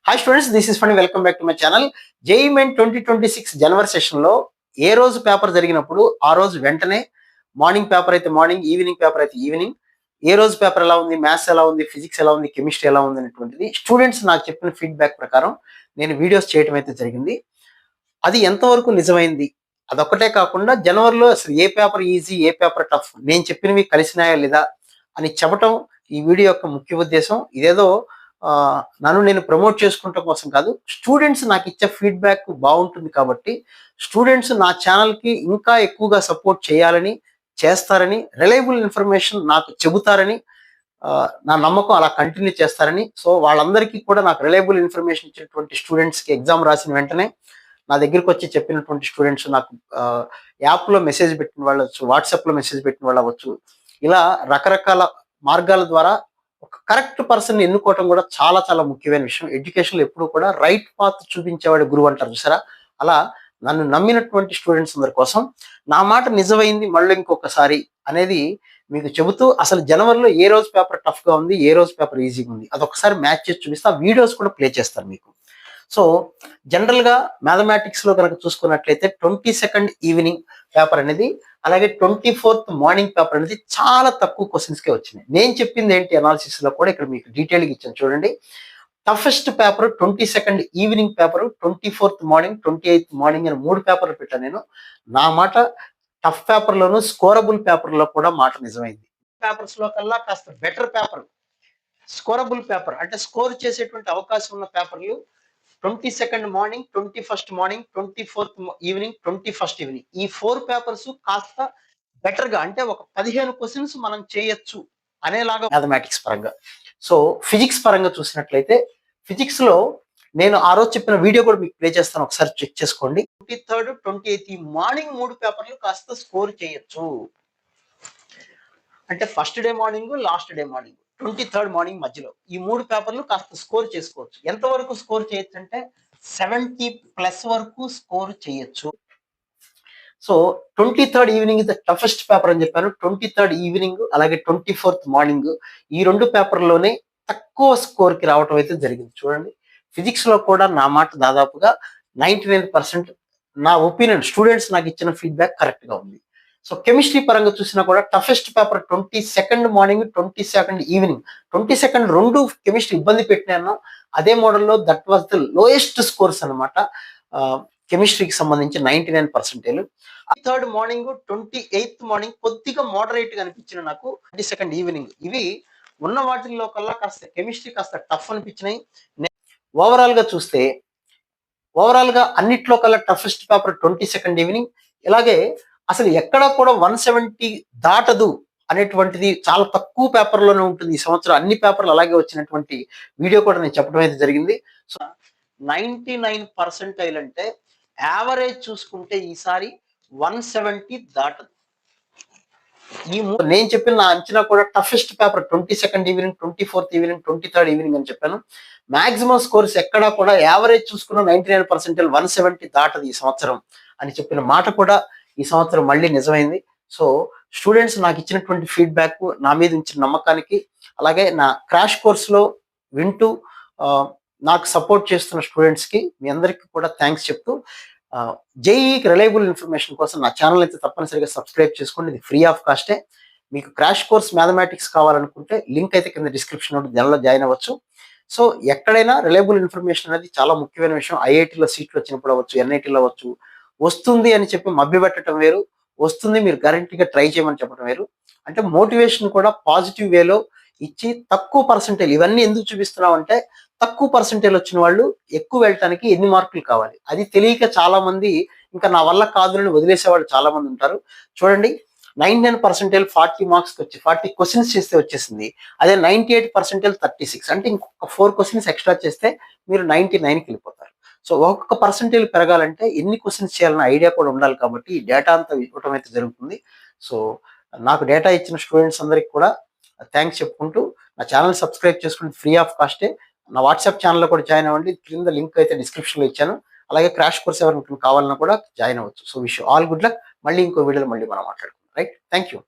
Hi students, this is Phani. Welcome back to my channel. JEE main 2026 జనవరి సెషన్లో ఏ రోజు పేపర్ జరిగినప్పుడు ఆ రోజు వెంటనే మార్నింగ్ పేపర్ అయితే మార్నింగ్, ఈవినింగ్ పేపర్ అయితే ఈవినింగ్, ఏ రోజు పేపర్ ఎలా ఉంది, మ్యాథ్స్ ఎలా ఉంది, ఫిజిక్స్ ఎలా ఉంది, కెమిస్ట్రీ ఎలా ఉంది అనేటువంటిది స్టూడెంట్స్ నాకు చెప్పిన ఫీడ్బ్యాక్ ప్రకారం నేను వీడియోస్ చేయడం అయితే జరిగింది. అది ఎంతవరకు నిజమైంది, అదొక్కటే కాకుండా జనవరిలో అసలు ఏ పేపర్ ఈజీ, ఏ పేపర్ టఫ్, నేను చెప్పినవి కలిసినాయా లేదా అని చెప్పటం ఈ వీడియో యొక్క ముఖ్య ఉద్దేశం. ఇదేదో నన్ను నేను ప్రమోట్ చేసుకుంటాం కోసం కాదు, స్టూడెంట్స్ నాకు ఇచ్చే ఫీడ్బ్యాక్ బాగుంటుంది కాబట్టి స్టూడెంట్స్ నా ఛానల్కి ఇంకా ఎక్కువగా సపోర్ట్ చేయాలని, చేస్తారని, రిలయబుల్ ఇన్ఫర్మేషన్ నాకు చెబుతారని నా నమ్మకం, అలా కంటిన్యూ చేస్తారని. సో వాళ్ళందరికీ కూడా నాకు రిలయబుల్ ఇన్ఫర్మేషన్ ఇచ్చినటువంటి స్టూడెంట్స్కి ఎగ్జామ్ రాసిన వెంటనే నా దగ్గరికి వచ్చి చెప్పినటువంటి స్టూడెంట్స్, నాకు యాప్లో మెసేజ్ పెట్టిన వాళ్ళు అవ్వచ్చు, వాట్సాప్లో మెసేజ్ పెట్టిన వాళ్ళు అవ్వచ్చు, ఇలా రకరకాల మార్గాల ద్వారా ఒక కరెక్ట్ పర్సన్ ఎన్నుకోవటం కూడా చాలా చాలా ముఖ్యమైన విషయం. ఎడ్యుకేషన్లో ఎప్పుడు కూడా రైట్ పాత్ చూపించేవాడు గురువు అంటారు చూసారా, అలా నన్ను నమ్మినటువంటి స్టూడెంట్స్ అందరి కోసం నా మాట నిజమైంది మళ్ళీ ఇంకొకసారి అనేది మీకు చెబుతూ, అసలు జనవరిలో ఏ రోజు పేపర్ టఫ్గా ఉంది, ఏ రోజు పేపర్ ఈజీగా ఉంది, అదొకసారి మ్యాచ్ చేసి చూపిస్తే ఆ వీడియోస్ కూడా ప్లే చేస్తారు మీకు. సో జనరల్గా మ్యాథమెటిక్స్లో కనుక చూసుకున్నట్లయితే 22nd ఈవినింగ్ పేపర్ అనేది, అలాగే 24th మార్నింగ్ పేపర్ అనేది చాలా తక్కువ క్వశ్చన్స్కే వచ్చినాయి. నేను చెప్పింది ఏంటి అనాలిసిస్లో కూడా ఇక్కడ మీకు డీటెయిల్గా ఇచ్చాను చూడండి. Toughest paper 22nd evening paper, 24th morning, 28th morning అని 3 పేపర్లు పెట్టాను నేను. నా మాట టఫ్ పేపర్లోను, స్కోరబుల్ పేపర్లో కూడా మాట నిజమైంది. పేపర్స్లో కల్లా కాస్త బెటర్ పేపర్ స్కోరబుల్ పేపర్, అంటే స్కోర్ చేసేటువంటి అవకాశం ఉన్న పేపర్లు 22nd morning, 21st morning, 24th evening, 21st evening, ఈ 4 పేపర్స్ కాస్త బెటర్ గా, అంటే ఒక 15 క్వశ్చన్స్ మనం చేయొచ్చు అనేలాగా మ్యాథమెటిక్స్ పరంగా. సో ఫిజిక్స్ పరంగా చూసినట్లయితే ఫిజిక్స్ లో నేను ఆ రోజు చెప్పిన వీడియో కూడా మీకు ప్లే చేస్తాను, ఒకసారి చెక్ చేసుకోండి. 23rd, 28th ఈ మార్నింగ్ 3 పేపర్లు కాస్త స్కోర్ చేయొచ్చు, అంటే first day morning, last day morning, 23rd morning మధ్యలో ఈ 3 పేపర్లు కాస్త స్కోర్ చేసుకోవచ్చు. ఎంతవరకు స్కోర్ చేయొచ్చు అంటే 70+ వరకు స్కోర్ చేయొచ్చు. So 23rd evening is the toughest paper అని చెప్పాను. 23rd ఈవినింగ్ అలాగే 24th మార్నింగ్ ఈ 2 పేపర్లోనే తక్కువ స్కోర్కి రావటం అయితే జరిగింది. చూడండి, ఫిజిక్స్ లో కూడా నా మాట దాదాపుగా 99% నా ఒపీనియన్, స్టూడెంట్స్ నాకు ఇచ్చిన ఫీడ్బ్యాక్ కరెక్ట్ గా ఉంది. సో కెమిస్ట్రీ పరంగా చూసినా కూడా toughest paper 22nd morning, 22nd evening. 22nd 2 chemistry ఇబ్బంది పెట్టినాను, అదే మోడల్లో that was the lowest scores అనమాట కెమిస్ట్రీకి సంబంధించి 99%. 3rd మార్నింగ్, 28th మార్నింగ్ కొద్దిగా మోడరేట్ గా అనిపించిన నాకు. 22nd ఈవినింగ్ ఇవి ఉన్న వాటిల్లో కల్లా కాస్త కెమిస్ట్రీ కాస్త టఫ్ అనిపించినాయి. ఓవరాల్ గా చూస్తే ఓవరాల్ గా అన్నిట్లో కల్లా టఫెస్ట్ పేపర్ 22nd ఈవినింగ్. ఇలాగే అసలు ఎక్కడ కూడా 170 దాటదు అనేటువంటిది చాలా తక్కువ పేపర్లోనే ఉంటుంది ఈ సంవత్సరం. అన్ని పేపర్లు అలాగే వచ్చినటువంటి వీడియో కూడా నేను చెప్పడం అయితే జరిగింది. సో 99% అంటే యావరేజ్ చూసుకుంటే ఈసారి 170 దాటదు. నేను చెప్పిన నా అంచనా కూడా toughest paper 22nd evening, 24th evening, 23rd evening అని చెప్పాను. మాక్సిమం స్కోర్స్ ఎక్కడా కూడా యావరేజ్ చూసుకున్న 99% 170 దాటదు ఈ సంవత్సరం అని చెప్పిన మాట కూడా ఈ సంవత్సరం మళ్ళీ నిజమైంది. సో స్టూడెంట్స్ నాకు ఇచ్చినటువంటి ఫీడ్బ్యాక్, నా మీద ఉంచిన నమ్మకానికి, అలాగే నా క్రాష్ కోర్సులో వింటూ నాకు సపోర్ట్ చేస్తున్న స్టూడెంట్స్కి మీ అందరికీ కూడా థ్యాంక్స్ చెప్తూ, జేఈఈకి రిలయబుల్ ఇన్ఫర్మేషన్ కోసం నా ఛానల్ అయితే తప్పనిసరిగా సబ్స్క్రైబ్ చేసుకోండి. ఇది ఫ్రీ ఆఫ్ కాస్టే. మీకు క్రాష్ కోర్స్ మ్యాథమెటిక్స్ కావాలనుకుంటే లింక్ అయితే కింద డిస్క్రిప్షన్ ఉంటుంది, దానిలో జాయిన్ అవ్వచ్చు. సో ఎక్కడైనా రిలయబుల్ ఇన్ఫర్మేషన్ అనేది చాలా ముఖ్యమైన విషయం. ఐఐటీలో సీట్లు వచ్చినప్పుడు అవ్వచ్చు, ఎన్ఐటీలో అవ్వచ్చు. వస్తుంది అని చెప్పి మభ్యపెట్టడం వేరు, వస్తుంది మీరు గ్యారంటీగా ట్రై చేయమని చెప్పడం వేరు. అంటే మోటివేషన్ కూడా పాజిటివ్ వేలో ఇచ్చి తక్కువ పర్సెంటేజ్, ఇవన్నీ ఎందుకు చూపిస్తున్నాం అంటే తక్కువ పర్సెంటేజ్ వచ్చిన వాళ్ళు ఎక్కువ వెళ్ళటానికి ఎన్ని మార్కులు కావాలి అది తెలియక చాలా మంది ఇంకా నా వల్ల కాదు అని వదిలేసే వాళ్ళు చాలా మంది ఉంటారు. చూడండి, 99% 40 మార్క్స్కి వచ్చి 40 క్వశ్చన్స్ చేస్తే వచ్చేసింది. అదే 98% 36, అంటే ఇంకొక 4 క్వశ్చన్స్ ఎక్స్ట్రా చేస్తే మీరు 99కి వెళ్ళిపోతారు. సో ఒక్కొక్క పర్సెంటేజ్ పెరగాలంటే ఎన్ని క్వశ్చన్స్ చేయాలన్న ఐడియా కూడా ఉండాలి, కాబట్టి ఈ డేటా అంతా ఇవ్వటం అయితే జరుగుతుంది. సో నాకు డేటా ఇచ్చిన స్టూడెంట్స్ అందరికి కూడా థ్యాంక్స్ చెప్పుకుంటూ, నా ఛానల్ సబ్స్క్రైబ్ చేసుకుంటే ఫ్రీ ఆఫ్ కాస్టే. నా వాట్సాప్ ఛానల్లో కూడా జాయిన్ అవ్వండి, కింద లింక్ అయితే డిస్క్రిప్షన్లో ఇచ్చాను. అలాగే క్రాష్ కోర్స్ ఎవరికి కావాలన్నా కూడా జాయిన్ అవ్వచ్చు. So wish all good luck. మళ్ళీ ఇంకో వీడియోలో మళ్ళీ మనం మాట్లాడుకుందాం. Right, thank you.